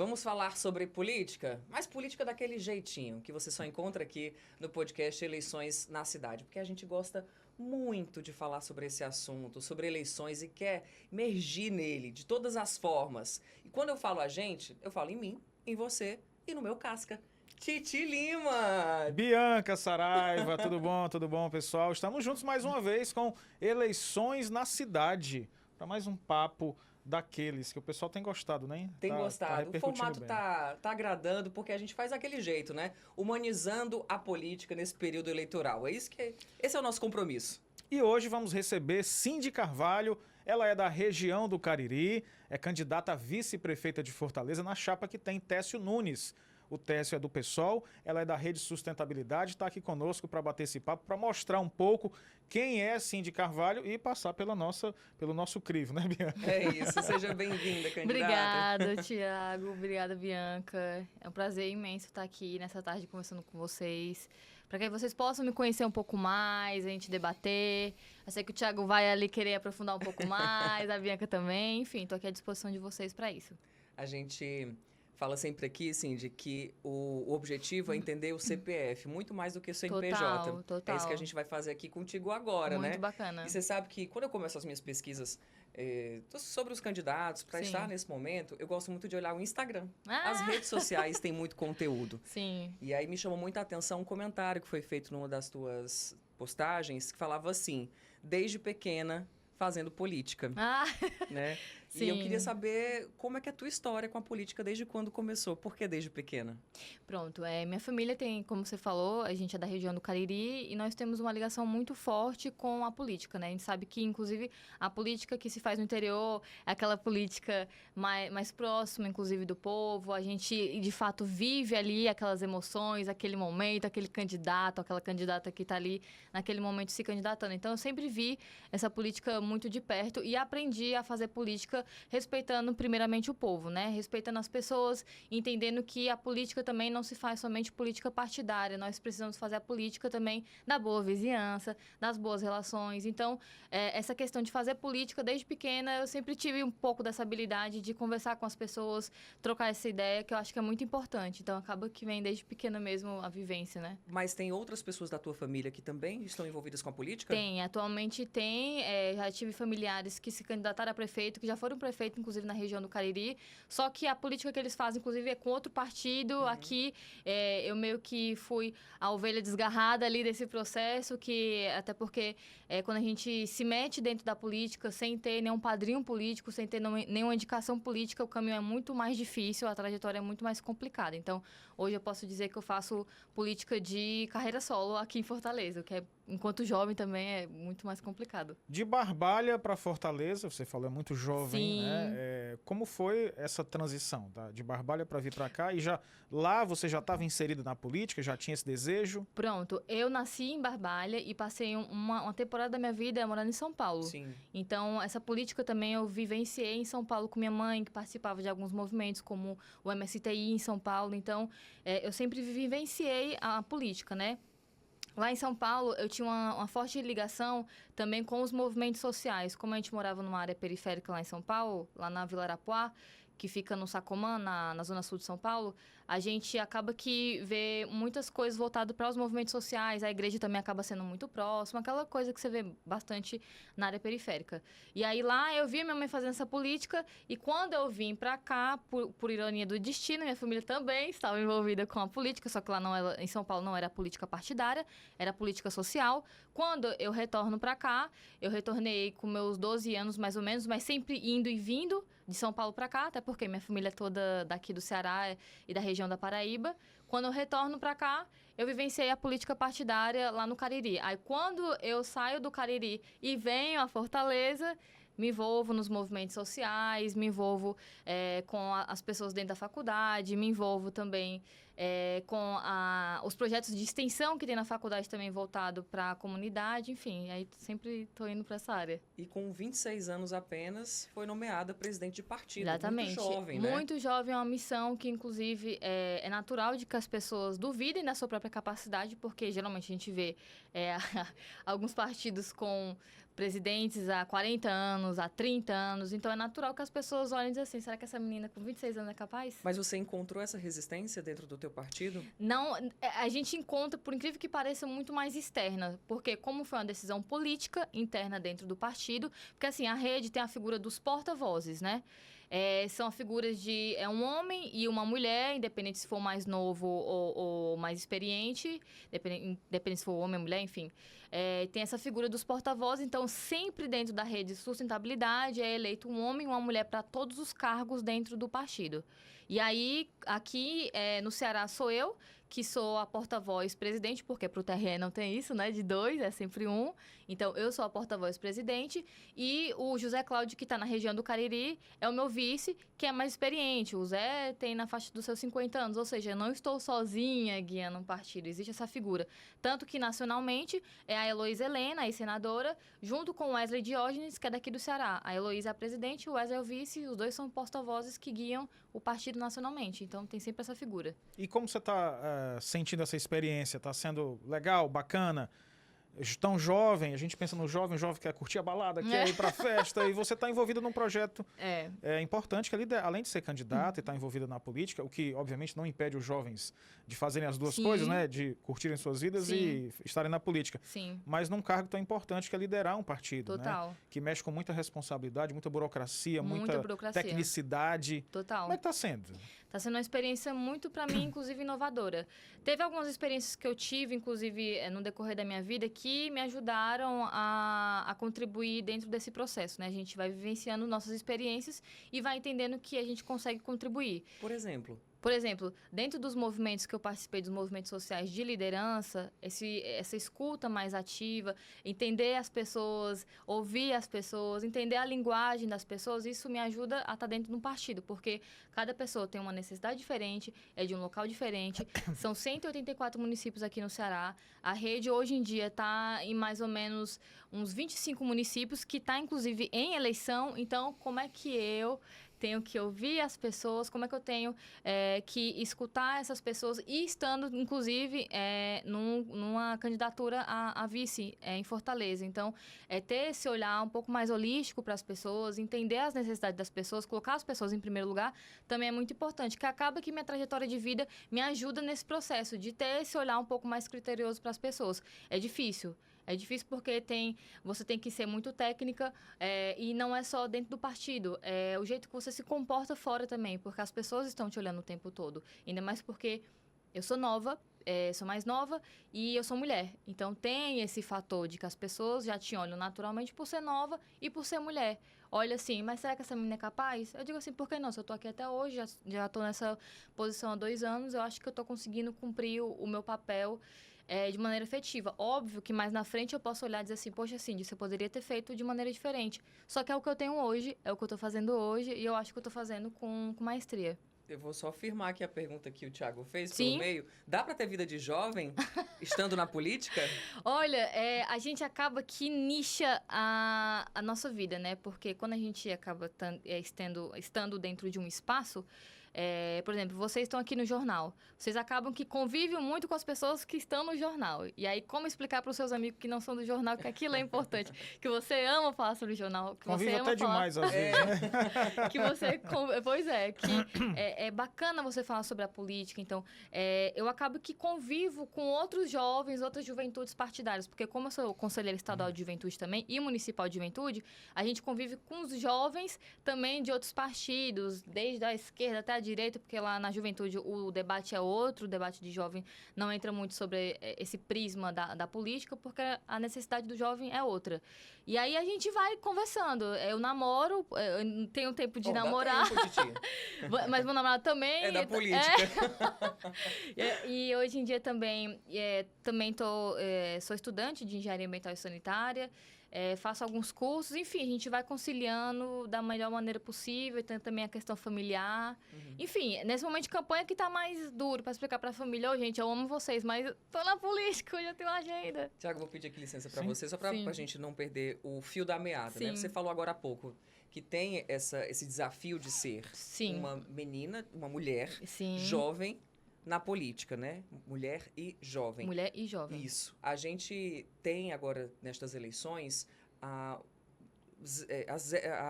Vamos falar sobre política, mas política daquele jeitinho que você só encontra aqui no podcast Eleições na Cidade, porque a gente gosta muito de falar sobre esse assunto, sobre eleições e quer emergir nele de todas as formas. E quando eu falo a gente, eu falo em mim, em você e no meu casca. Titi Lima! Bianca Saraiva, tudo bom, pessoal? Estamos juntos mais uma vez com Eleições na Cidade, para mais um papo daqueles que o pessoal tem gostado, né? Tem gostado. O formato bem. tá agradando porque a gente faz aquele jeito, né? Humanizando a política nesse período eleitoral. Esse é o nosso compromisso. E hoje vamos receber Cindy Carvalho. Ela é da região do Cariri, é candidata a vice-prefeita de Fortaleza na chapa que tem Técio Nunes. O Técio é do PSOL, ela é da Rede Sustentabilidade, está aqui conosco para bater esse papo, para mostrar um pouco quem é Cindy Carvalho e passar pelo nosso crivo, né, Bianca? É isso, seja bem-vinda, candidata. Obrigada, Tiago, obrigada, Bianca. É um prazer imenso estar aqui nessa tarde conversando com vocês, para que vocês possam me conhecer um pouco mais, a gente debater. Eu sei que o Tiago vai ali querer aprofundar um pouco mais, a Bianca também, enfim, estou aqui à disposição de vocês para isso. A gente fala sempre aqui, assim, de que o objetivo é entender o CPF, muito mais do que o CNPJ. Total. É isso que a gente vai fazer aqui contigo agora, né? Muito bacana. E você sabe que quando eu começo as minhas pesquisas sobre os candidatos, para estar nesse momento, eu gosto muito de olhar o Instagram. As redes sociais têm muito conteúdo. Sim. E aí me chamou muita atenção um comentário que foi feito numa das tuas postagens, que falava assim, desde pequena, fazendo política, né? Sim. E eu queria saber como é que é a tua história com a política, desde quando começou, por que desde pequena? Pronto, minha família tem, como você falou, a gente é da região do Cariri e nós temos uma ligação muito forte com a política, né? A gente sabe que, inclusive, a política que se faz no interior é aquela política mais próxima, inclusive, do povo. A gente, de fato, vive ali aquelas emoções, aquele momento, aquele candidato, aquela candidata que está ali naquele momento se candidatando. Então, eu sempre vi essa política muito de perto e aprendi a fazer política respeitando primeiramente o povo, né? Respeitando as pessoas, entendendo que a política também não se faz somente política partidária, nós precisamos fazer a política também da boa vizinhança, das boas relações. Então, essa questão de fazer política desde pequena, eu sempre tive um pouco dessa habilidade de conversar com as pessoas, trocar essa ideia, que eu acho que é muito importante. Então, acaba que vem desde pequena mesmo a vivência, né? Mas tem outras pessoas da tua família que também estão envolvidas com a política? Atualmente tem. Já tive familiares que se candidataram a prefeito, que já foram prefeito, inclusive, na região do Cariri. Só que a política que eles fazem, inclusive, é com outro partido. Aqui, eu meio que fui a ovelha desgarrada ali desse processo, que até porque quando a gente se mete dentro da política, sem ter nenhum padrinho político, sem ter nenhuma indicação política, o caminho é muito mais difícil, a trajetória é muito mais complicada. Então, hoje eu posso dizer que eu faço política de carreira solo aqui em Fortaleza, o que enquanto jovem também é muito mais complicado. De Barbalha para Fortaleza, você falou, é muito jovem, Sim. né? Como foi essa transição, tá? De Barbalha para vir para cá? E lá você já estava inserido na política, já tinha esse desejo? Pronto, eu nasci em Barbalha e passei uma temporada da minha vida morando em São Paulo. Sim. Então, essa política também eu vivenciei em São Paulo com minha mãe, que participava de alguns movimentos, como o MSTI em São Paulo. Então, eu sempre vivenciei a política, né? Lá em São Paulo, eu tinha uma forte ligação também com os movimentos sociais. Como a gente morava numa área periférica lá em São Paulo, lá na Vila Arapuá, que fica no Sacomã, na zona sul de São Paulo, a gente acaba que vê muitas coisas voltadas para os movimentos sociais, a igreja também acaba sendo muito próxima, aquela coisa que você vê bastante na área periférica. E aí lá eu vi minha mãe fazendo essa política e quando eu vim para cá, por ironia do destino, minha família também estava envolvida com a política, só que lá em São Paulo não era política partidária, era política social. Quando eu retorno para cá, eu retornei com meus 12 anos mais ou menos, mas sempre indo e vindo de São Paulo para cá, até porque minha família é toda daqui do Ceará e da região da Paraíba. Quando eu retorno para cá, eu vivenciei a política partidária lá no Cariri. Aí, quando eu saio do Cariri e venho a Fortaleza, me envolvo nos movimentos sociais, me envolvo com as pessoas dentro da faculdade, me envolvo também com os projetos de extensão que tem na faculdade também voltado para a comunidade, enfim, aí sempre estou indo para essa área. E com 26 anos apenas, foi nomeada presidente de partido. Exatamente. Muito jovem, né? Muito jovem, é uma missão que, inclusive, é natural de que as pessoas duvidem da sua própria capacidade, porque geralmente a gente vê alguns partidos com presidentes há 40 anos, há 30 anos. Então, é natural que as pessoas olhem e dizem assim, será que essa menina com 26 anos é capaz? Mas você encontrou essa resistência dentro do teu partido? Não, a gente encontra, por incrível que pareça, muito mais externa. Porque como foi uma decisão política interna dentro do partido, porque assim, a rede tem a figura dos porta-vozes, né? São figuras de um homem e uma mulher, independente se for mais novo ou mais experiente, independente se for homem ou mulher, enfim. Tem essa figura dos porta-vozes, então sempre dentro da rede de sustentabilidade é eleito um homem e uma mulher para todos os cargos dentro do partido. E aí, aqui no Ceará sou eu, que sou a porta-voz presidente, porque para o TRE não tem isso, né? De 2, é sempre 1. Então, eu sou a porta-voz presidente. E o José Cláudio, que está na região do Cariri, é o meu vice, que é mais experiente. O Zé tem na faixa dos seus 50 anos. Ou seja, eu não estou sozinha guiando um partido. Existe essa figura. Tanto que, nacionalmente, é a Heloísa Helena, a senadora, junto com o Wesley Diógenes, que é daqui do Ceará. A Heloísa é a presidente, o Wesley é o vice. Os dois são porta-vozes que guiam o partido nacionalmente. Então, tem sempre essa figura. E como você está sentindo essa experiência? Está sendo legal, bacana? Tão jovem, a gente pensa no jovem, o jovem quer curtir a balada, quer ir para a festa, e você está envolvida num projeto importante, que além de ser candidata e estar envolvida na política, o que obviamente não impede os jovens de fazerem as duas coisas, né? De curtirem suas vidas e estarem na política. Sim. Mas num cargo tão importante que é liderar um partido, Total. Né? Que mexe com muita responsabilidade, muita burocracia, muita tecnicidade. Total. Como é que está sendo? Está sendo uma experiência muito, para mim, inclusive, inovadora. Teve algumas experiências que eu tive, inclusive, no decorrer da minha vida, que me ajudaram a contribuir dentro desse processo, né? A gente vai vivenciando nossas experiências e vai entendendo que a gente consegue contribuir. Por exemplo, dentro dos movimentos que eu participei, dos movimentos sociais de liderança, essa escuta mais ativa, entender as pessoas, ouvir as pessoas, entender a linguagem das pessoas, isso me ajuda a estar dentro de um partido, porque cada pessoa tem uma necessidade diferente, é de um local diferente, são 184 municípios aqui no Ceará, a rede hoje em dia está em mais ou menos uns 25 municípios, que está inclusive em eleição, então como é que eu tenho que ouvir as pessoas, como é que eu tenho que escutar essas pessoas e estando, inclusive, numa candidatura a vice em Fortaleza. Então, ter esse olhar um pouco mais holístico para as pessoas, entender as necessidades das pessoas, colocar as pessoas em primeiro lugar, também é muito importante, que acaba que minha trajetória de vida me ajuda nesse processo de ter esse olhar um pouco mais criterioso para as pessoas. É difícil. É difícil porque você tem que ser muito técnica e não é só dentro do partido. É o jeito que você se comporta fora também, porque as pessoas estão te olhando o tempo todo. Ainda mais porque eu sou nova, sou mais nova e eu sou mulher. Então, tem esse fator de que as pessoas já te olham naturalmente por ser nova e por ser mulher. Olha assim, mas será que essa menina é capaz? Eu digo assim, por que não? Se eu tô aqui até hoje, já tô nessa posição há 2 anos, eu acho que eu tô conseguindo cumprir o meu papel de maneira efetiva. Óbvio que mais na frente eu posso olhar e dizer assim, poxa, Cindy, você poderia ter feito de maneira diferente. Só que é o que eu tenho hoje, é o que eu tô fazendo hoje, e eu acho que eu tô fazendo com maestria. Eu vou só afirmar aqui a pergunta que o Thiago fez Sim. pelo meio. Dá para ter vida de jovem estando na política? Olha, a gente acaba que nicha a nossa vida, né? Porque quando a gente acaba estando dentro de um espaço, por exemplo, vocês estão aqui no jornal. Vocês acabam que convivem muito com as pessoas que estão no jornal. E aí, como explicar para os seus amigos que não são do jornal que aquilo é importante? Que você ama falar sobre o jornal. Que Convive você ama até demais, às vezes, né? Que você... Pois é, que é bacana você falar sobre a política. Então, eu acabo que convivo com outros jovens, outras juventudes partidárias. Porque como eu sou conselheira estadual de juventude também e municipal de juventude, a gente convive com os jovens também de outros partidos, desde a esquerda até a direita, porque lá na juventude o debate é outro, o debate de jovem não entra muito sobre esse prisma da política, porque a necessidade do jovem é outra. E aí a gente vai conversando. Eu namoro, eu não tenho tempo de namorar. Dá tempo, titia. Mas meu namorado também... É da política. E hoje em dia também sou estudante de engenharia ambiental e sanitária. faço alguns cursos, enfim, a gente vai conciliando da melhor maneira possível, tem também a questão familiar. Enfim, nesse momento de campanha que tá mais duro para explicar para a família, gente, eu amo vocês, mas tô na política, eu já tenho uma agenda. Tiago, vou pedir aqui licença para Sim. você, só para Sim. a gente não perder o fio da meada, né? Sim. Você falou agora há pouco que tem esse desafio de ser Sim. uma menina, uma mulher Sim. jovem na política, né? Mulher e jovem. Mulher e jovem. Isso. A gente tem agora, nestas eleições, a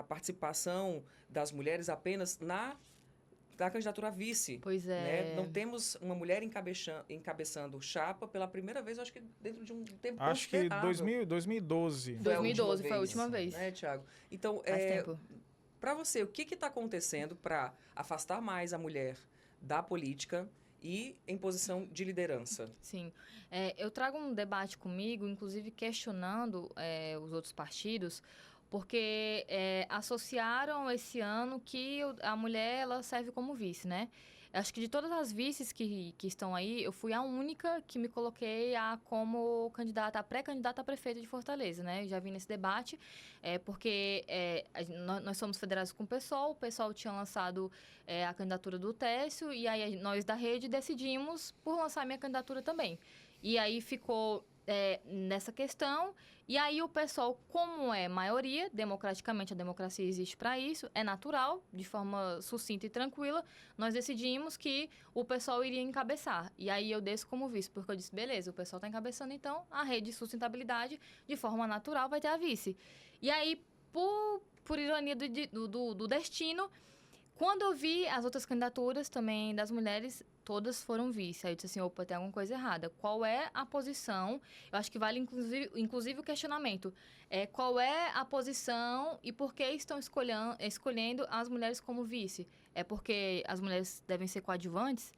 participação das mulheres apenas na candidatura a vice. Pois é. Né? Não temos uma mulher encabeçando chapa pela primeira vez, acho que dentro de um tempo Acho que considerável. 2012. Foi a última 2012 foi a última vez. Né, Tiago? Então, Faz tempo. para você, o que está acontecendo para afastar mais a mulher da política e em posição de liderança? Sim. Eu trago um debate comigo, inclusive questionando os outros partidos, porque associaram esse ano que a mulher ela serve como vice, né? Acho que de todas as vices que estão aí, eu fui a única que me coloquei como candidata, a pré-candidata a prefeita de Fortaleza, né? Já vim nesse debate, porque nós somos federados com o PSOL tinha lançado a candidatura do Técio, e aí nós da rede decidimos por lançar minha candidatura também. E aí ficou nessa questão, e aí o pessoal, como é maioria, democraticamente a democracia existe para isso, é natural, de forma sucinta e tranquila, nós decidimos que o pessoal iria encabeçar. E aí eu desço como vice, porque eu disse, beleza, o pessoal está encabeçando, então a rede de sustentabilidade, de forma natural, vai ter a vice. E aí, por ironia do destino, quando eu vi as outras candidaturas também das mulheres, todas foram vice. Aí eu disse assim, opa, tem alguma coisa errada. Qual é a posição? Eu acho que vale inclusive o questionamento. Qual é a posição e por que estão escolhendo as mulheres como vice? É porque as mulheres devem ser coadjuvantes?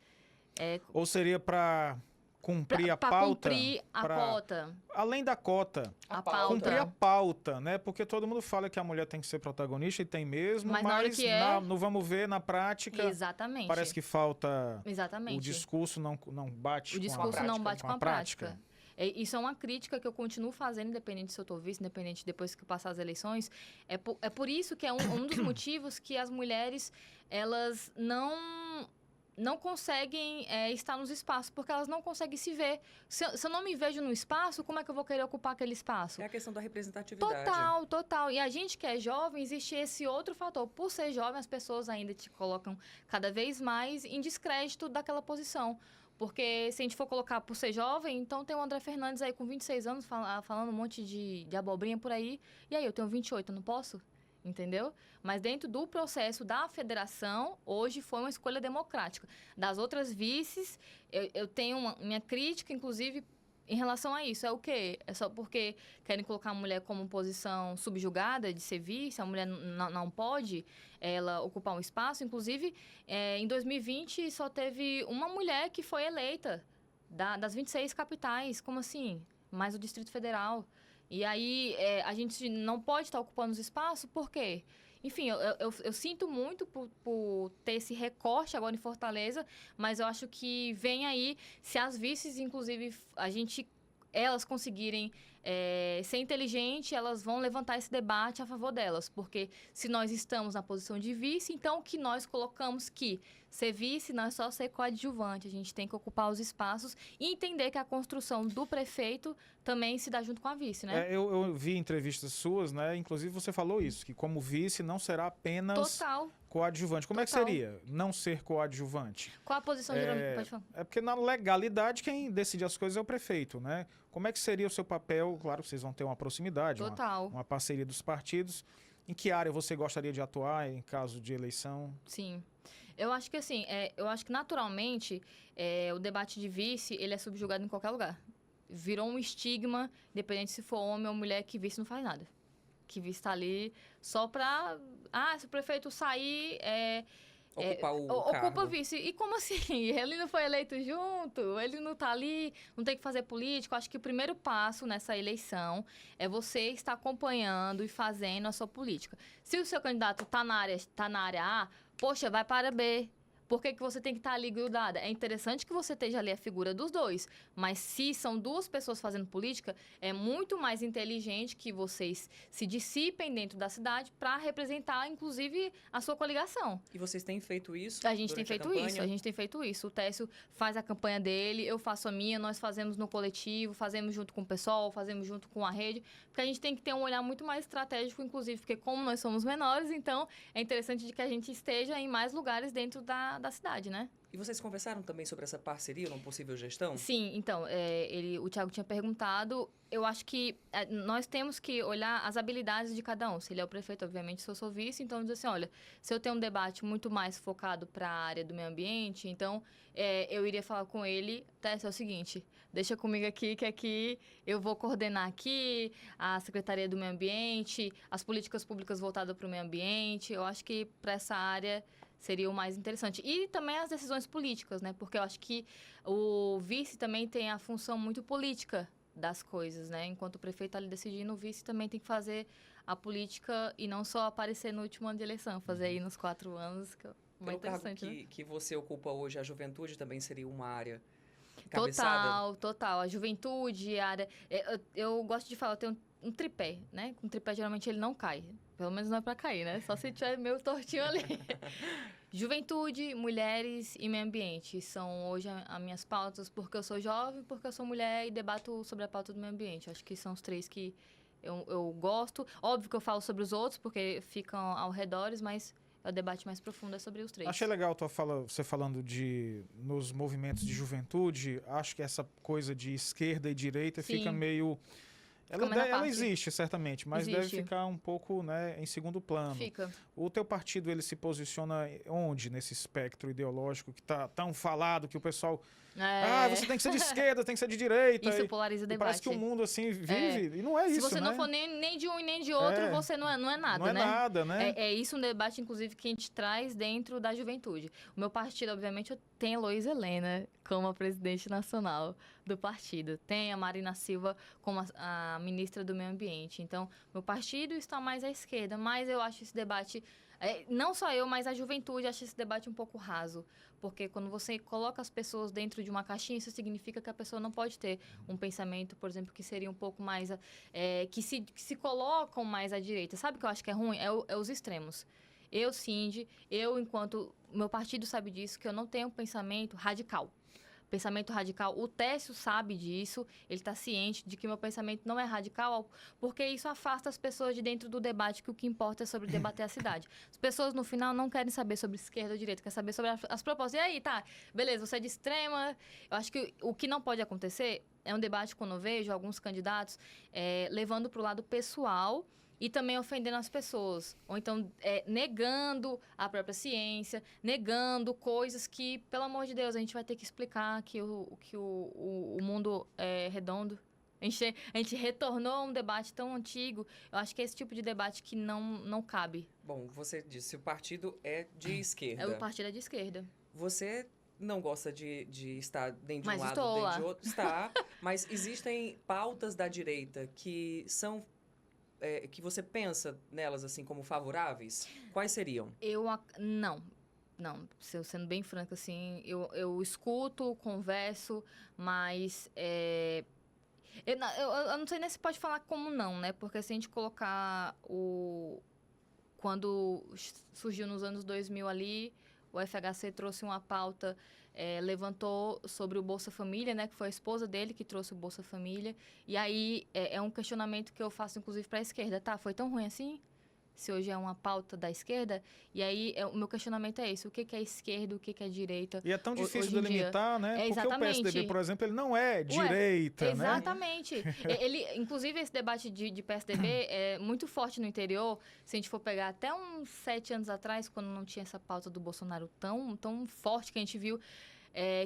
Ou seria para cumprir a pauta? Cumprir a pauta. Além da cota. A pauta. Cumprir a pauta, né? Porque todo mundo fala que a mulher tem que ser protagonista e tem mesmo, Mas na hora que no vamos ver, na prática, exatamente. parece que falta... Exatamente. O discurso não bate o discurso com a não bate com com a prática. Isso é uma crítica que eu continuo fazendo, independente se eu estou vice, independente depois que passar as eleições. É por isso que é um dos motivos que as mulheres, elas não conseguem estar nos espaços, porque elas não conseguem se ver. Se eu não me vejo no espaço, como é que eu vou querer ocupar aquele espaço? É a questão da representatividade. Total. E a gente que é jovem, existe esse outro fator. Por ser jovem, as pessoas ainda te colocam cada vez mais em descrédito daquela posição. Porque se a gente for colocar por ser jovem, então tem o André Fernandes aí com 26 anos falando um monte de abobrinha por aí. E aí, eu tenho 28, eu não posso? Entendeu? Mas dentro do processo da federação, hoje foi uma escolha democrática. Das outras vices, eu tenho minha crítica, inclusive, em relação a isso. É o quê? É só porque querem colocar a mulher como posição subjugada de ser vice, a mulher não pode ela ocupar um espaço. Inclusive, em 2020, só teve uma mulher que foi eleita das 26 capitais. Como assim? Mais o Distrito Federal. E aí, a gente não pode estar ocupando os espaços, por quê? Enfim, eu sinto muito por ter esse recorte agora em Fortaleza, mas eu acho que vem aí, se as vices, inclusive, elas conseguirem ser inteligentes, elas vão levantar esse debate a favor delas. Porque se nós estamos na posição de vice, então o que nós colocamos que ser vice não é só ser coadjuvante, a gente tem que ocupar os espaços e entender que a construção do prefeito também se dá junto com a vice, né? Eu vi entrevistas suas, né? Inclusive você falou isso, que como vice não será apenas coadjuvante. Como é que seria não ser coadjuvante? Qual a posição geralmente? Pode falar. É porque na legalidade quem decide as coisas é o prefeito, né? Como é que seria o seu papel? Claro que vocês vão ter uma proximidade, uma parceria dos partidos. Em que área você gostaria de atuar em caso de eleição? Sim. Eu acho que assim, eu acho que naturalmente o debate de vice, ele é subjugado em qualquer lugar. Virou um estigma, independente se for homem ou mulher, que vice não faz nada. Que vice está ali só para... se o prefeito sair... Ocupa vice. E como assim? Ele não foi eleito junto? Ele não está ali? Não tem que fazer político? Acho que o primeiro passo nessa eleição é você estar acompanhando e fazendo a sua política. Se o seu candidato está na área A, poxa, vai para B. por que você tem que estar ali grudada? É interessante que você esteja ali a figura dos dois, mas se são duas pessoas fazendo política, é muito mais inteligente que vocês se dissipem dentro da cidade para representar, inclusive, a sua coligação. E vocês têm feito isso? A gente tem feito isso, a gente tem feito isso. O Técio faz a campanha dele, eu faço a minha, nós fazemos no coletivo, fazemos junto com o pessoal, fazemos junto com a rede, porque a gente tem que ter um olhar muito mais estratégico, inclusive, porque como nós somos menores, então é interessante de que a gente esteja em mais lugares dentro da cidade, né? E vocês conversaram também sobre essa parceria numa possível gestão? Sim, então, o Thiago tinha perguntado, eu acho que nós temos que olhar as habilidades de cada um. Se ele é o prefeito, obviamente, se eu sou vice, então diz assim, olha, se eu tenho um debate muito mais focado para a área do meio ambiente, então eu iria falar com ele, Tessa, é o seguinte, deixa comigo aqui, que aqui eu vou coordenar aqui a Secretaria do Meio Ambiente, as políticas públicas voltadas para o meio ambiente, eu acho que para essa área seria o mais interessante. E também as decisões políticas, né? Porque eu acho que o vice também tem a função muito política das coisas, né? Enquanto o prefeito está ali decidindo, o vice também tem que fazer a política e não só aparecer no último ano de eleição, fazer aí nos 4 anos, que é muito interessante, cargo né? que você ocupa hoje, a juventude também seria uma área encabeçada? Total. A juventude, a área... Eu gosto de falar, eu tenho um tripé, né? Um tripé, geralmente, ele não cai. Pelo menos não é pra cair, né? Só se tiver meio tortinho ali. Juventude, mulheres e meio ambiente são hoje as minhas pautas, porque eu sou jovem, porque eu sou mulher e debato sobre a pauta do meio ambiente. Acho que são os 3 que eu gosto. Óbvio que eu falo sobre os outros, porque ficam ao redor, mas o debate mais profundo é sobre os 3. Achei legal você falando nos movimentos de juventude. Acho que essa coisa de esquerda e direita fica meio... Ela existe, certamente, mas deve ficar um pouco, né, em segundo plano. Fica. O teu partido, ele se posiciona onde nesse espectro ideológico que está tão falado, que o pessoal... você tem que ser de esquerda, tem que ser de direita. Isso polariza o debate. Parece que o mundo, assim, vive. E não é isso, né? Se você não for nem de um e nem de outro, você não é nada, né? Não é nada, né? É isso um debate, inclusive, que a gente traz dentro da juventude. O meu partido, obviamente, eu tenho a Heloísa Helena como a presidente nacional do partido. Tem a Marina Silva como a ministra do Meio Ambiente. Então, meu partido está mais à esquerda, mas eu acho esse debate... não só eu, mas a juventude acha esse debate um pouco raso. Porque quando você coloca as pessoas dentro de uma caixinha, isso significa que a pessoa não pode ter um pensamento, por exemplo, que seria um pouco mais... que se colocam mais à direita. Sabe o que eu acho que é ruim? É os extremos. Eu, Cindy, enquanto... Meu partido sabe disso, que eu não tenho um pensamento radical. Pensamento radical, o Técio sabe disso, ele está ciente de que meu pensamento não é radical, porque isso afasta as pessoas de dentro do debate, que o que importa é sobre debater a cidade. As pessoas, no final, não querem saber sobre esquerda ou direita, querem saber sobre as propostas. E aí, tá, beleza, você é de extrema. Eu acho que o que não pode acontecer é um debate, quando eu vejo alguns candidatos levando para o lado pessoal e também ofendendo as pessoas, ou então negando a própria ciência, negando coisas que, pelo amor de Deus, a gente vai ter que explicar que o mundo é redondo. A gente retornou a um debate tão antigo. Eu acho que é esse tipo de debate que não cabe. Bom, você disse, o partido é de esquerda. O partido é de esquerda. Você não gosta de estar nem de um mas lado nem de outro. Está, mas existem pautas da direita que são... que você pensa nelas assim como favoráveis? Quais seriam? Não, sendo bem franca, assim, eu escuto, converso, mas eu não sei nem se pode falar como não, né? Porque se a gente colocar quando surgiu nos anos 2000 ali, o FHC trouxe uma pauta, levantou sobre o Bolsa Família, né? Que foi a esposa dele que trouxe o Bolsa Família. E aí, é um questionamento que eu faço, inclusive, para a esquerda. Tá, foi tão ruim assim? Se hoje é uma pauta da esquerda? E aí, o meu questionamento é esse. O que é esquerda, o que é direita? E é tão difícil delimitar, né? Porque o PSDB, por exemplo, ele não é direita, exatamente. Né? Inclusive, esse debate de PSDB é muito forte no interior. Se a gente for pegar até uns 7 anos atrás, quando não tinha essa pauta do Bolsonaro tão forte que a gente viu,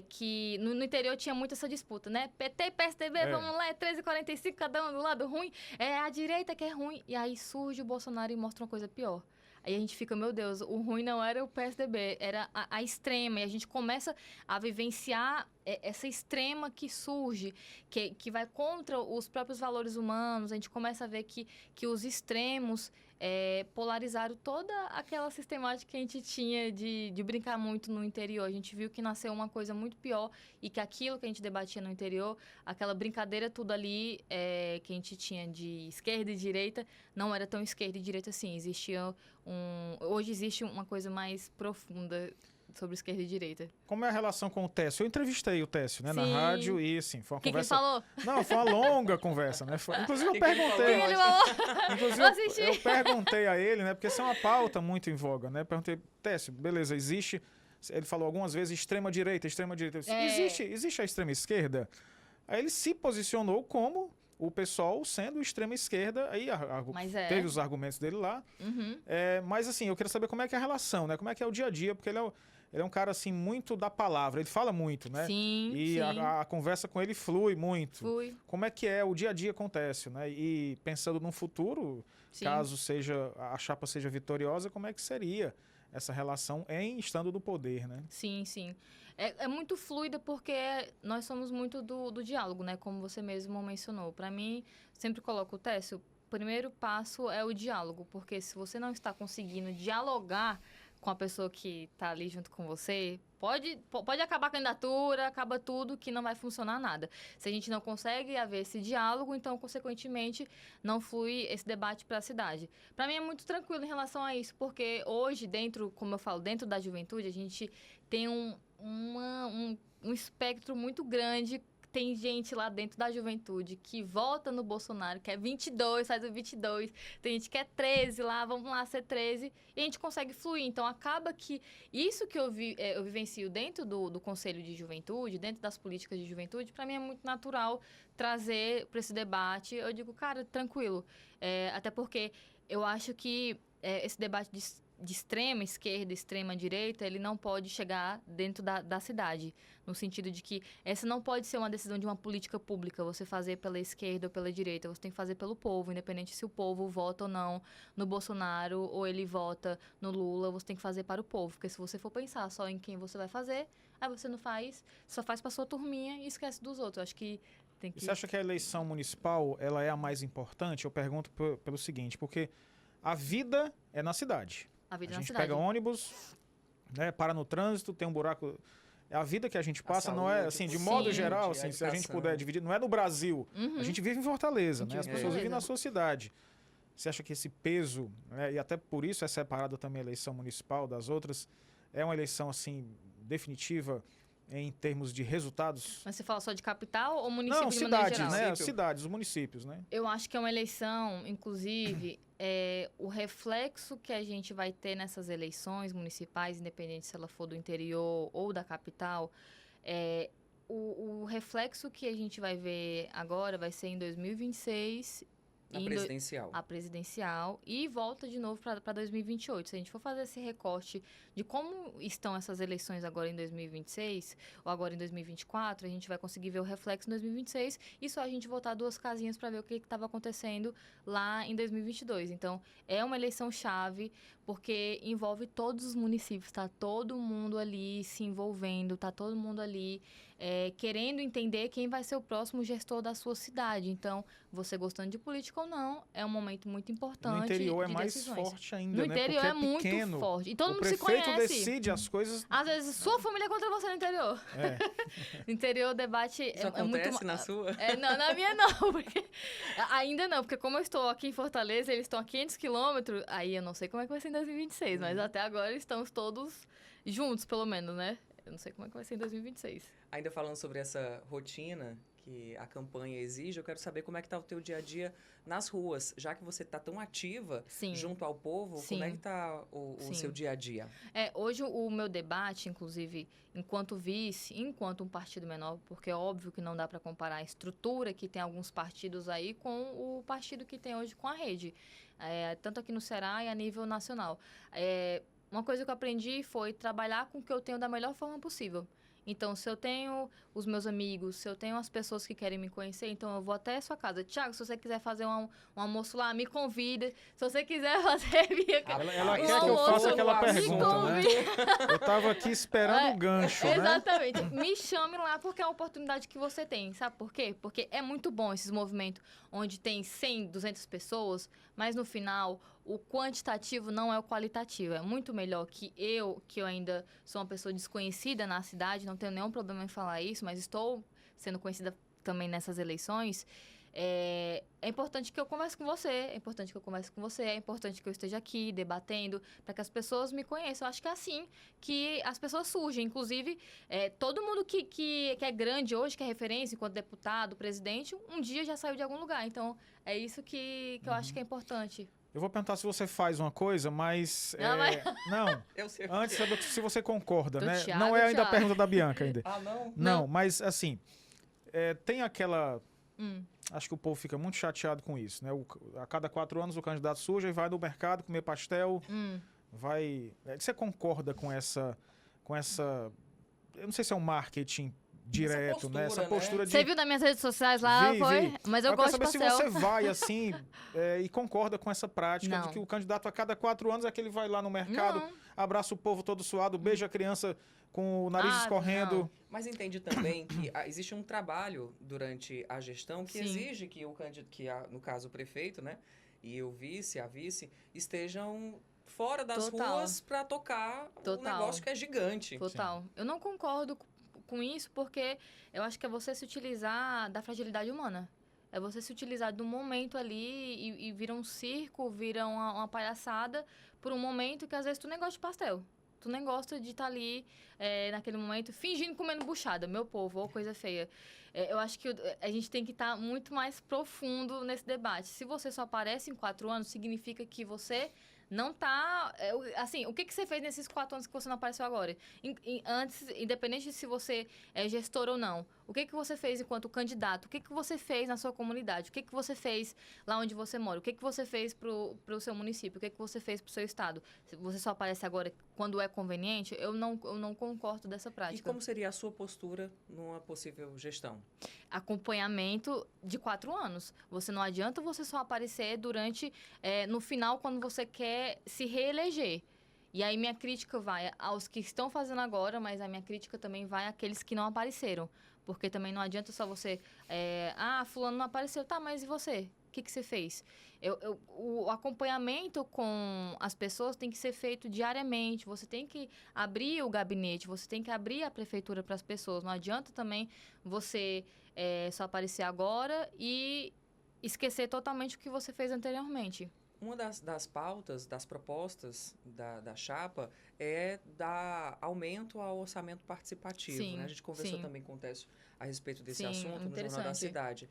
que no interior tinha muito essa disputa, né? PT e PSDB, vamos lá, é 13h45, cada um do lado ruim. É a direita que é ruim. E aí surge o Bolsonaro e mostra uma coisa pior. Aí a gente fica, meu Deus, o ruim não era o PSDB, era a extrema. E a gente começa a vivenciar essa extrema que surge, que vai contra os próprios valores humanos. A gente começa a ver que os extremos polarizaram toda aquela sistemática que a gente tinha de brincar muito no interior. A gente viu que nasceu uma coisa muito pior e que aquilo que a gente debatia no interior, aquela brincadeira tudo ali que a gente tinha de esquerda e direita, não era tão esquerda e direita assim. Hoje existe uma coisa mais profunda sobre esquerda e direita. Como é a relação com o Técio? Eu entrevistei o Técio, né, na Sim. rádio e, assim, foi uma Que conversa... ele falou? Não, foi uma longa conversa, né? Inclusive, eu perguntei... Que ele falou? Inclusive, Eu assisti. eu perguntei a ele, né? Porque essa é uma pauta muito em voga, né? Perguntei, Técio, beleza, existe... Ele falou algumas vezes extrema-direita, extrema-direita. Existe a extrema-esquerda? Aí ele se posicionou como o PSOL sendo extrema-esquerda. Aí teve os argumentos dele lá. Uhum. Mas, assim, eu queria saber como é que é a relação, né? Como é que é o dia a dia, porque ele é um cara, assim, muito da palavra. Ele fala muito, né? Sim, E sim. a conversa com ele flui muito. Fui. Como é que é o dia a dia acontece, né? E pensando num futuro, Sim. caso a chapa seja vitoriosa, como é que seria essa relação estando no poder, né? Sim, sim. É muito fluida porque nós somos muito do diálogo, né? Como você mesmo mencionou. Para mim, sempre coloco o Técio, o primeiro passo é o diálogo, porque se você não está conseguindo dialogar com a pessoa que está ali junto com você, pode acabar a candidatura, acaba tudo, que não vai funcionar nada. Se a gente não consegue haver esse diálogo, então, consequentemente, não flui esse debate para a cidade. Para mim é muito tranquilo em relação a isso, porque hoje, como eu falo, dentro da juventude, a gente tem um espectro muito grande. Tem gente lá dentro da juventude que vota no Bolsonaro, que é 22, faz o 22. Tem gente que é 13 lá, vamos lá ser 13. E a gente consegue fluir. Então, acaba que isso que eu vivencio dentro do Conselho de Juventude, dentro das políticas de juventude, para mim é muito natural trazer para esse debate. Eu digo, cara, tranquilo. Até porque eu acho que esse debate de extrema esquerda, extrema direita, ele não pode chegar dentro da cidade, no sentido de que essa não pode ser uma decisão de uma política pública, você fazer pela esquerda ou pela direita, você tem que fazer pelo povo, independente se o povo vota ou não no Bolsonaro ou ele vota no Lula, você tem que fazer para o povo, porque se você for pensar só em quem você vai fazer, aí você não faz, só faz para sua turminha e esquece dos outros. Eu acho que tem que... E você acha que a eleição municipal ela é a mais importante? Eu pergunto pelo seguinte, porque a vida é na cidade. A vida A na gente cidade. pega ônibus, né, para no trânsito, tem um buraco. É a vida que a gente passa, não é assim, de modo Sim. geral, assim, se a gente puder dividir, não é no Brasil. Uhum. A gente vive em Fortaleza, né? As vive em pessoas vivem Fortaleza. na sua cidade. Você acha que esse peso, né, e até por isso é separada também a eleição municipal das outras, é uma eleição assim definitiva em termos de resultados? Mas você fala só de capital ou município Não, de maneira cidades, geral? né? Município. Cidades, os municípios, né? Eu acho que é uma eleição, inclusive, o reflexo que a gente vai ter nessas eleições municipais, independente se ela for do interior ou da capital, o reflexo que a gente vai ver agora vai ser em 2026... Na presidencial. A presidencial e volta de novo para 2028. Se a gente for fazer esse recorte de como estão essas eleições agora em 2026 ou agora em 2024, a gente vai conseguir ver o reflexo em 2026 e só a gente voltar 2 casinhas para ver o que estava acontecendo lá em 2022. Então, é uma eleição chave porque envolve todos os municípios, tá todo mundo ali se envolvendo, tá todo mundo ali querendo entender quem vai ser o próximo gestor da sua cidade. Então, você gostando de política ou não, é um momento muito importante. No interior é de mais decisões. forte ainda, No né? interior Porque é muito pequeno. forte. E todo mundo se O prefeito conhece. decide as coisas. Às vezes, sua família é contra você no interior. No interior, o debate Isso é muito... acontece na sua? Não, na minha não. Porque, ainda não, porque como eu estou aqui em Fortaleza, eles estão a 500 quilômetros, aí eu não sei como é que vai ser em 2026, mas até agora estamos todos juntos, pelo menos, né? Eu não sei como é que vai ser em 2026. Ainda falando sobre essa rotina que a campanha exige, eu quero saber como é que tá o teu dia a dia nas ruas, já que você tá tão ativa Sim. junto ao povo, Sim. como é que tá o Sim. seu dia a dia? Hoje o meu debate, inclusive, enquanto vice, enquanto um partido menor, porque é óbvio que não dá para comparar a estrutura que tem alguns partidos aí com o partido que tem hoje com a rede, tanto aqui no Ceará e a nível nacional. Uma coisa que eu aprendi foi trabalhar com o que eu tenho da melhor forma possível. Então, se eu tenho os meus amigos, se eu tenho as pessoas que querem me conhecer, então eu vou até a sua casa. Tiago, se você quiser fazer um almoço lá, me convida. Se você quiser fazer Ela quer que eu faça aquela pergunta, né? Eu tava aqui esperando o gancho, né? Exatamente. Me chame lá porque é uma oportunidade que você tem. Sabe por quê? Porque é muito bom esses movimentos onde tem 100, 200 pessoas, mas no final o quantitativo não é o qualitativo. É muito melhor que eu ainda sou uma pessoa desconhecida na cidade, não tenho nenhum problema em falar isso, mas estou sendo conhecida também nessas eleições. É importante que eu converse com você, é importante que eu converse com você, é importante que eu esteja aqui debatendo, para que as pessoas me conheçam. Eu acho que é assim que as pessoas surgem. Inclusive, todo mundo que é grande hoje, que é referência enquanto deputado, presidente, um dia já saiu de algum lugar. Então, é isso que eu acho que é importante. Eu vou perguntar se você faz uma coisa, mas... Não, Eu sei. antes saber se você concorda, né? Thiago, não é ainda a Thiago. pergunta da Bianca ainda. Ah, não? Não, mas assim, tem aquela... Hum. Acho que o povo fica muito chateado com isso, né? A cada 4 anos o candidato surge e vai no mercado comer pastel, vai... Você concorda com essa... Eu não sei se é um marketing direto, né? Essa postura de... Você viu nas minhas redes sociais lá, Vi. Mas eu gosto de pastel. quero saber se você vai, assim, e concorda com essa prática Não. de que o candidato a cada 4 anos é que ele vai lá no mercado, Não. abraça o povo todo suado, beija a criança com o nariz escorrendo. Não. Mas entende também que existe um trabalho durante a gestão que Sim. exige que o candidato, no caso o prefeito, né, e o vice, a vice, estejam fora das Total. ruas para tocar um Total. negócio que é gigante. Total. Eu não concordo com isso porque eu acho que é você se utilizar da fragilidade humana. É você se utilizar do momento ali e vira um circo, vira uma palhaçada por um momento que às vezes tu nem gosta de pastel. Tu nem gosta de estar ali naquele momento fingindo comendo buchada, meu povo, ou coisa feia. Eu acho que a gente tem que estar muito mais profundo nesse debate. Se você só aparece em 4 anos, significa que você não tá... assim, o que você fez nesses 4 anos que você não apareceu agora? Antes, independente de se você é gestor ou não, o que você fez enquanto candidato? O que você fez na sua comunidade? O que você fez lá onde você mora? O que você fez pro seu município? O que você fez pro seu estado? Se você só aparece agora quando é conveniente, eu não concordo dessa E prática. como seria a sua postura numa possível gestão? Acompanhamento de 4 anos. Você não adianta você só aparecer durante, no final, quando você quer se reeleger. E aí minha crítica vai aos que estão fazendo agora, mas a minha crítica também vai àqueles que não apareceram. Porque também não adianta só você... fulano não apareceu. Tá, mas e você? O que você fez? O acompanhamento com as pessoas tem que ser feito diariamente. Você tem que abrir o gabinete, você tem que abrir a prefeitura para as pessoas. Não adianta também você só aparecer agora e esquecer totalmente o que você fez anteriormente. Uma das pautas, das propostas da chapa é dar aumento ao orçamento participativo. Sim, né? A gente conversou sim. também com o Técio a respeito desse Sim, assunto no Jornal da interessante. Cidade.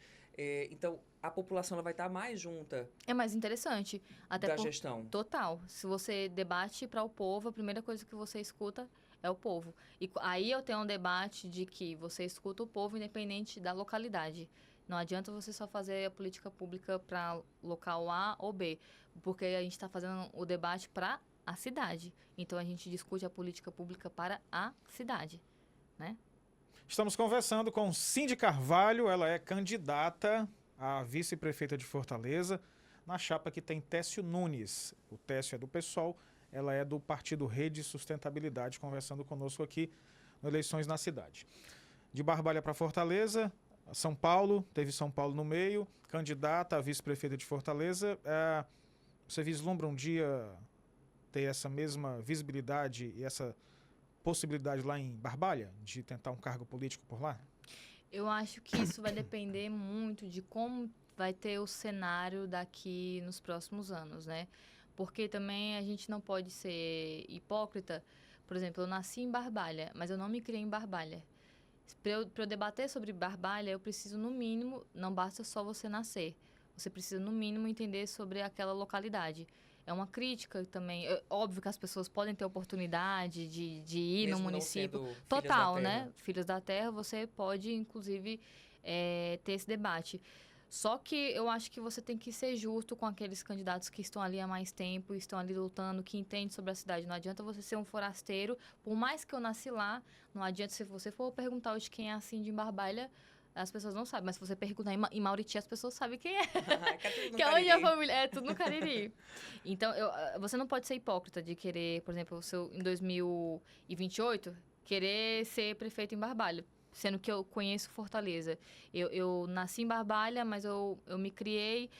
Então, a população ela vai estar mais junta É mais interessante. Até da gestão. Total. Se você debate para o povo, a primeira coisa que você escuta é o povo. E aí eu tenho um debate de que você escuta o povo independente da localidade. Não adianta você só fazer a política pública para local A ou B, porque a gente está fazendo o debate para a cidade. Então, a gente discute a política pública para a cidade, né? Estamos conversando com Cindy Carvalho, ela é candidata a vice-prefeita de Fortaleza, na chapa que tem Técio Nunes. O Técio é do PSOL, ela é do Partido Rede e Sustentabilidade, conversando conosco aqui no Eleições na Cidade. De Barbalha para Fortaleza, São Paulo, teve São Paulo no meio, candidata a vice-prefeita de Fortaleza. Você vislumbra um dia ter essa mesma visibilidade e essa possibilidade lá em Barbalha, de tentar um cargo político por lá? Eu acho que isso vai depender muito de como vai ter o cenário daqui nos próximos anos, né? Porque também a gente não pode ser hipócrita. Por exemplo, eu nasci em Barbalha, mas eu não me criei em Barbalha. Para eu debater sobre Barbalha, eu preciso, no mínimo, não basta só você nascer. Você precisa, no mínimo, entender sobre aquela localidade. É uma crítica também. Óbvio que as pessoas podem ter oportunidade de ir Mesmo no não município. sendo filhas Total, da terra. né? Filhos da Terra, você pode, inclusive, ter esse debate. Só que eu acho que você tem que ser justo com aqueles candidatos que estão ali há mais tempo, estão ali lutando, que entendem sobre a cidade. Não adianta você ser um forasteiro. Por mais que eu nasci lá, não adianta, se você for perguntar hoje quem é assim de Barbalha, as pessoas não sabem. Mas se você perguntar em Mauriti, as pessoas sabem quem é. Que é onde a família... É tudo no Cariri. Então, você não pode ser hipócrita de querer, por exemplo, em 2028, querer ser prefeito em Barbalha. sendo que eu conheço Fortaleza. Eu nasci em Barbalha, mas eu me criei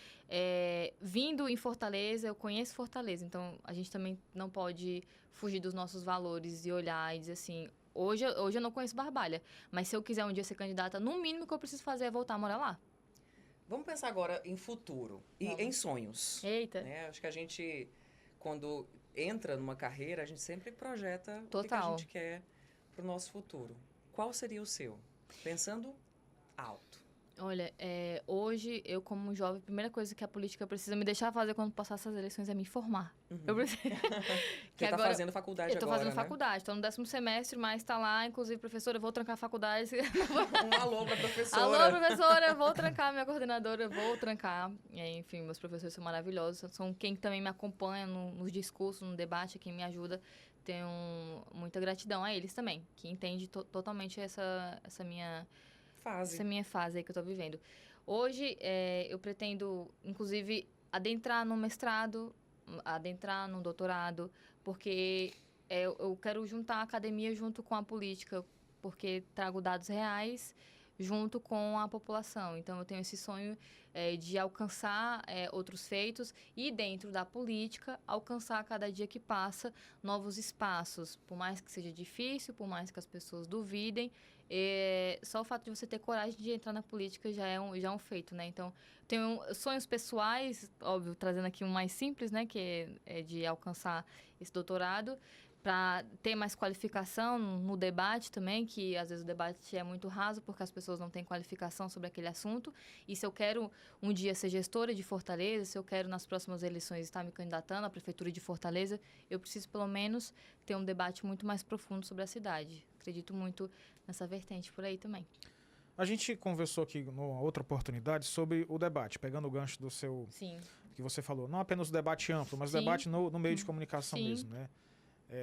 vindo em Fortaleza, eu conheço Fortaleza. Então, a gente também não pode fugir dos nossos valores e olhar e dizer assim, hoje eu não conheço Barbalha, mas se eu quiser um dia ser candidata, no mínimo que eu preciso fazer é voltar a morar lá. Vamos pensar agora em futuro e em sonhos. Eita. Né? Acho que a gente, quando entra numa carreira, a gente sempre projeta o que a Total. gente quer para o nosso futuro. Qual seria o seu? Pensando alto. Olha, hoje, eu como jovem, a primeira coisa que a política precisa me deixar fazer quando passar essas eleições é me informar. Eu preciso... Você está fazendo faculdade agora, Eu tô fazendo né? faculdade, tô no 10º semestre, mas tá lá, inclusive, professora, eu vou trancar a faculdade. Um alô pra professora. Alô, professora, vou trancar, minha coordenadora, vou trancar. E aí, enfim, meus professores são maravilhosos, são quem também me acompanha nos discursos, no debate, quem me ajuda. Tenho muita gratidão a eles também, que entende totalmente essa minha fase aí que eu tô vivendo. Hoje, eu pretendo, inclusive, adentrar no mestrado, adentrar no doutorado, porque eu quero juntar a academia junto com a política, porque trago dados reais junto com a população. Então, eu tenho esse sonho de alcançar outros feitos e, dentro da política, alcançar, cada dia que passa, novos espaços. Por mais que seja difícil, por mais que as pessoas duvidem, só o fato de você ter coragem de entrar na política já é um feito, né? Então, tenho sonhos pessoais, óbvio, trazendo aqui um mais simples, né? Que é de alcançar esse doutorado, para ter mais qualificação no debate também, que às vezes o debate é muito raso porque as pessoas não têm qualificação sobre aquele assunto. E se eu quero um dia ser gestora de Fortaleza, se eu quero nas próximas eleições estar me candidatando à prefeitura de Fortaleza, eu preciso pelo menos ter um debate muito mais profundo sobre a cidade. Acredito muito nessa vertente por aí também. A gente conversou aqui numa outra oportunidade sobre o debate, pegando o gancho do seu... Sim. que você falou. Não apenas o debate amplo, mas o Sim. debate no meio de comunicação Sim. mesmo, né?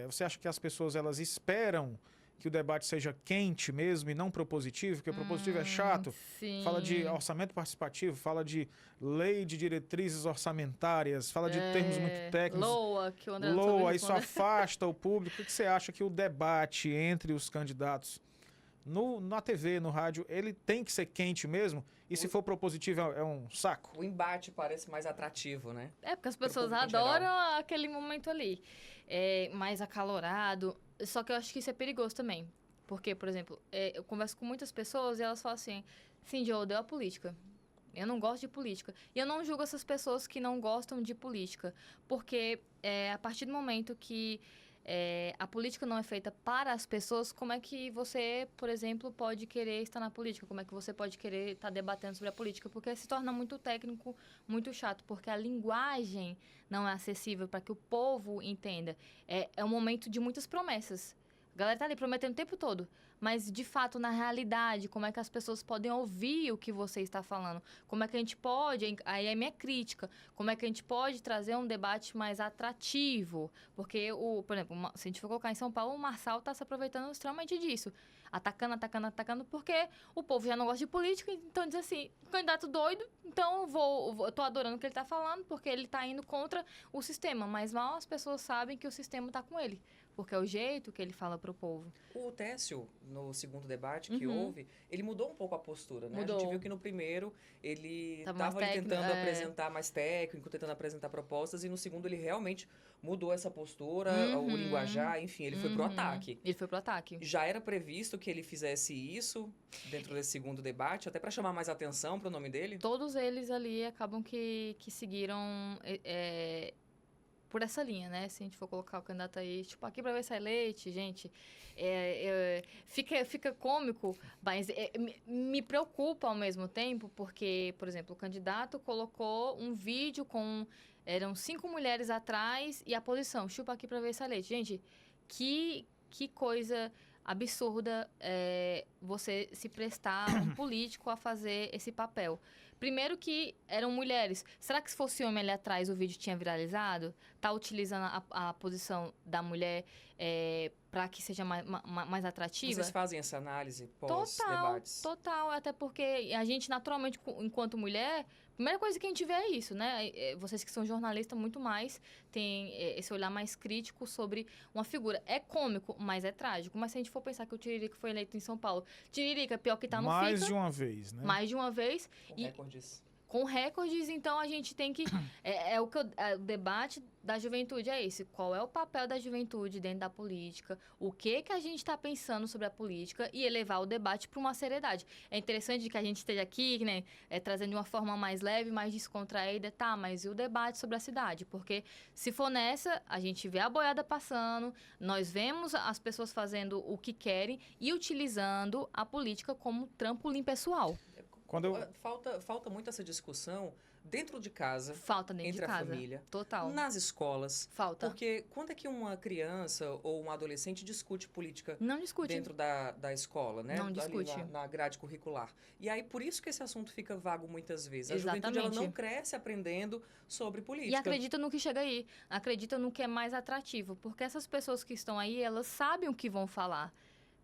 Você acha que as pessoas elas esperam que o debate seja quente mesmo e não propositivo? Porque o propositivo é chato. Sim. Fala de orçamento participativo, fala de lei de diretrizes orçamentárias, fala de termos muito técnicos. LOA, que o André não LOA, soube isso responder. afasta o público. O que você acha que o debate entre os candidatos na TV, no rádio, ele tem que ser quente mesmo? E se for propositivo, é um saco? O embate parece mais atrativo, né? Porque as pessoas público em adoram geral. aquele momento ali. Mais acalorado. Só que eu acho que isso é perigoso também. Porque, por exemplo, eu converso com muitas pessoas e elas falam assim, Cindy, eu odeio a política. Eu não gosto de política. E eu não julgo essas pessoas que não gostam de política. Porque a partir do momento que a política não é feita para as pessoas, como é que você, por exemplo, pode querer estar na política? Como é que você pode querer estar debatendo sobre a política? Porque se torna muito técnico, muito chato, porque a linguagem não é acessível para que o povo entenda. É um momento de muitas promessas. A galera tá ali prometendo o tempo todo, mas de fato, na realidade, como é que as pessoas podem ouvir o que você está falando? Como é que a gente pode, aí é a minha crítica, como é que a gente pode trazer um debate mais atrativo? Porque, por exemplo, se a gente for colocar em São Paulo, o Marçal está se aproveitando extremamente disso. Atacando, porque o povo já não gosta de política, então diz assim, candidato doido, então eu tô adorando o que ele tá falando, porque ele tá indo contra o sistema, mas mal as pessoas sabem que o sistema tá com ele, porque é o jeito que ele fala pro povo. O Técio, no segundo debate que houve, ele mudou um pouco a postura, né? Mudou. A gente viu que no primeiro ele Tava mais estava técnico, tentando apresentar mais técnico, tentando apresentar propostas, e no segundo ele realmente mudou essa postura, o linguajar, enfim, ele foi pro ataque. Ele foi pro ataque. Já era previsto que ele fizesse isso dentro desse segundo debate, até para chamar mais atenção para o nome dele? Todos eles ali acabam que seguiram por essa linha, né? Se a gente for colocar o candidato aí, tipo, aqui pra ver sai leite, gente, fica cômico, mas me preocupa ao mesmo tempo, porque, por exemplo, o candidato colocou um vídeo eram 5 mulheres atrás e a posição, chupa aqui pra ver sai leite. Gente, que coisa absurda você se prestar um político a fazer esse papel. Primeiro que eram mulheres. Será que se fosse homem ali atrás o vídeo tinha viralizado? Tá utilizando a posição da mulher para que seja mais atrativa. Vocês fazem essa análise Total, pós-debates? total. Até porque a gente, naturalmente, enquanto mulher, a primeira coisa que a gente vê é isso, né? Vocês que são jornalistas, muito mais, têm esse olhar mais crítico sobre uma figura. É cômico, mas é trágico. Mas se a gente for pensar que o Tiririca foi eleito em São Paulo, Tiririca, pior que tá no Mais FICA. de uma vez, né? Mais de uma vez. Com E recordes. com recordes, então a gente tem que... o debate da juventude é esse. Qual é o papel da juventude dentro da política? O que a gente está pensando sobre a política? E elevar o debate para uma seriedade. É interessante que a gente esteja aqui, né, trazendo de uma forma mais leve, mais descontraída. Tá, mas e o debate sobre a cidade? Porque se for nessa, a gente vê a boiada passando, nós vemos as pessoas fazendo o que querem e utilizando a política como trampolim pessoal. Falta muito essa discussão dentro de casa, Falta dentro entre de casa. a família, Total. nas escolas. Falta. Porque quando é que uma criança ou um adolescente discute política Não discute. dentro da escola, né? Não Ali discute. na grade curricular. E aí, por isso que esse assunto fica vago muitas vezes. A juventude, ela não cresce aprendendo sobre política. E acredita no que chega aí. Acredita no que é mais atrativo. Porque essas pessoas que estão aí, elas sabem o que vão falar.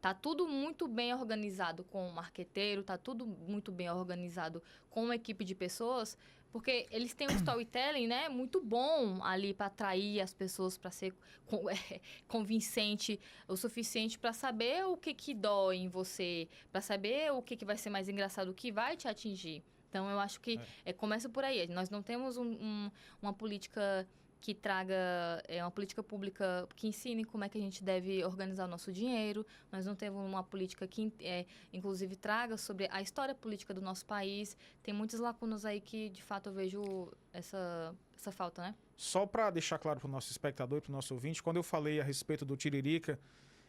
Tá tudo muito bem organizado com o marqueteiro, tá tudo muito bem organizado com uma equipe de pessoas, porque eles têm um storytelling, né, muito bom ali para atrair as pessoas, para ser convincente o suficiente para saber o que dói em você, para saber o que vai ser mais engraçado, o que vai te atingir. Então, eu acho que começa por aí. Nós não temos uma política que traga uma política pública que ensine como é que a gente deve organizar o nosso dinheiro. Nós não temos uma política que, inclusive, traga sobre a história política do nosso país. Tem muitas lacunas aí que, de fato, eu vejo essa falta, né? Só para deixar claro para o nosso espectador e para o nosso ouvinte, quando eu falei a respeito do Tiririca,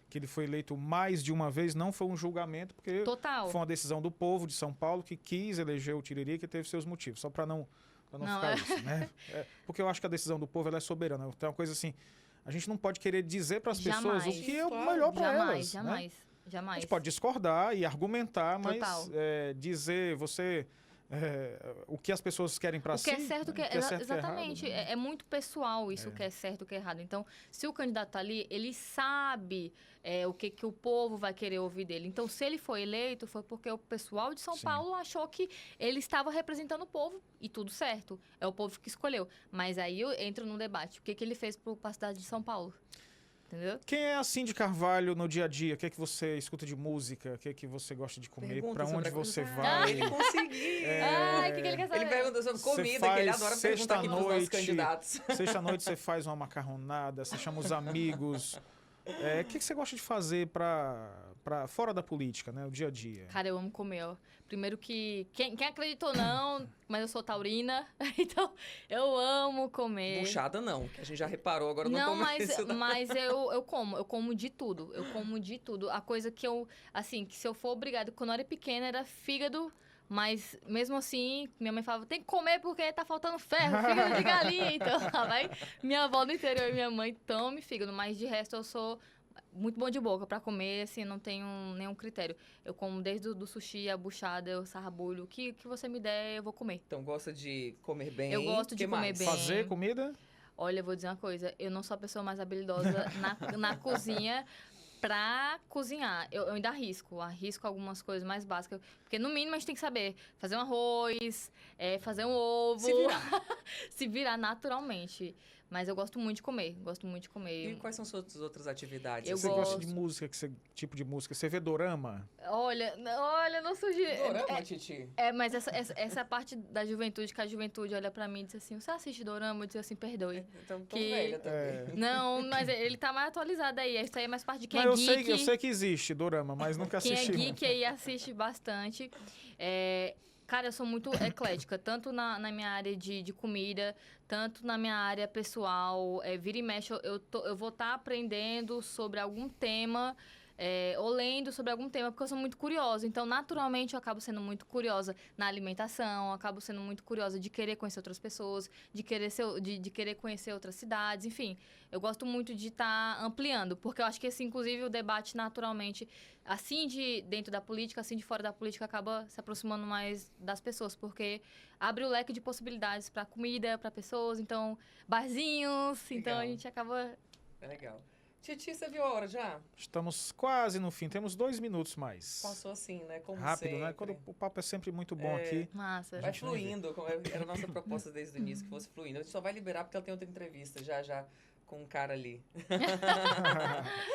que ele foi eleito mais de uma vez, não foi um julgamento, porque foi uma decisão do povo de São Paulo que quis eleger o Tiririca e teve seus motivos. Só para não ficar isso, né? Porque eu acho que a decisão do povo ela é soberana. Então, é uma coisa assim, a gente não pode querer dizer para as pessoas o que é o melhor para elas. Jamais. A gente pode discordar e argumentar, mas dizer o que as pessoas querem para si. O que é certo, exatamente. Que é errado, né? É muito pessoal isso, o que é certo, o que é errado. Então, se o candidato está ali, ele sabe o que o povo vai querer ouvir dele. Então, se ele foi eleito, foi porque o pessoal de São Paulo achou que ele estava representando o povo e tudo certo. É o povo que escolheu. Mas aí eu entro no debate. O que ele fez para a cidade de São Paulo? Entendeu? Quem é a Cindy Carvalho no dia a dia? O que é que você escuta de música? O que é que você gosta de comer? Para onde você vai? Ele conseguiu! O que ele quer saber? Ele pergunta sobre comida, que ele adora perguntar aqui pros nossos candidatos. Sexta-noite você faz uma macarronada, você chama os amigos. O que você gosta de fazer para fora da política, né? O dia a dia. Cara, eu amo comer, ó. Primeiro que... Quem acreditou não, mas eu sou taurina, então eu amo comer. Buchada não, que a gente já reparou agora no começo. Não, mas eu como de tudo. Eu como de tudo. A coisa que que se eu for obrigada, quando eu era pequena, era fígado. Mas, mesmo assim, minha mãe falava, tem que comer porque tá faltando ferro, fígado de galinha. Então, lá vai minha avó do interior e minha mãe, tome fígado. Mas, de resto, eu sou muito bom de boca pra comer, assim, não tenho nenhum critério. Eu como desde o sushi, a buchada, o sarrabulho, o que você me der, eu vou comer. Então, gosta de comer bem? Eu gosto de comer bem. Fazer comida? Olha, eu vou dizer uma coisa, eu não sou a pessoa mais habilidosa na cozinha pra cozinhar. Eu ainda arrisco algumas coisas mais básicas, porque no mínimo a gente tem que saber fazer um arroz, fazer um ovo. Se virar naturalmente. Mas eu gosto muito de comer, E quais são suas outras atividades? Você gosta de música, tipo de música? Você vê dorama? Olha, não surgiu. Dorama, Titi? Mas essa parte da juventude, que a juventude olha pra mim e diz assim, você assiste dorama? Eu diz assim, perdoe. Então, tô velha também. Não, mas ele tá mais atualizado aí. Isso aí é mais parte de quem não, é geek. Eu sei que existe dorama, mas nunca assisti. Quem é geek aí assiste bastante. Cara, eu sou muito eclética, tanto na minha área de comida, tanto na minha área pessoal. Vira e mexe, eu vou estar aprendendo sobre algum tema, ou lendo sobre algum tema, porque eu sou muito curiosa. Então, naturalmente, eu acabo sendo muito curiosa na alimentação, eu acabo sendo muito curiosa de querer conhecer outras pessoas, de querer conhecer outras cidades, enfim. Eu gosto muito de estar ampliando, porque eu acho que, assim, inclusive, o debate, naturalmente, assim de dentro da política, assim de fora da política, acaba se aproximando mais das pessoas, porque abre o leque de possibilidades para comida, para pessoas, então, barzinhos, Legal. então a gente acaba... É legal. Titi, você viu a hora já? Estamos quase no fim, temos 2 minutos mais. Passou assim, né? Como Rápido, sempre. né? Quando o papo é sempre muito bom aqui. Massa. Vai gente nem vê. fluindo, como era a nossa proposta desde o início, que fosse fluindo. A gente só vai liberar porque ela tem outra entrevista já com um cara ali.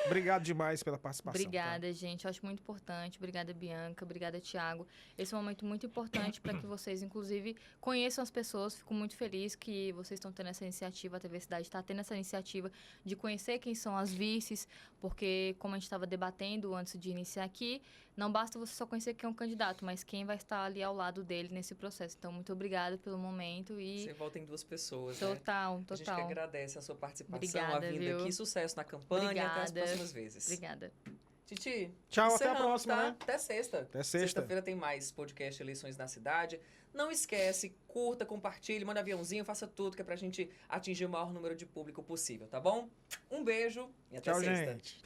Obrigado demais pela participação. Obrigada, gente. Eu acho muito importante. Obrigada, Bianca. Obrigada, Thiago. Esse é um momento muito importante para que vocês, inclusive, conheçam as pessoas. Fico muito feliz que vocês estão tendo essa iniciativa, a TV Cidade está tendo essa iniciativa de conhecer quem são as vices, porque, como a gente estava debatendo antes de iniciar aqui, não basta você só conhecer quem é um candidato, mas quem vai estar ali ao lado dele nesse processo. Então, muito obrigada pelo momento e... Você volta em 2 pessoas, né? Total. A gente que agradece a sua participação, Obrigada, a vinda viu? aqui. Sucesso na campanha. Até as Obrigada. próximas vezes. Obrigada. Titi, Tchau, até a encerramos, próxima, tá? né? Até sexta. Até sexta. Sexta-feira tem mais podcast Eleições na Cidade. Não esquece, curta, compartilhe, manda aviãozinho, faça tudo que é pra gente atingir o maior número de público possível, tá bom? Um beijo e até Tchau, sexta. gente.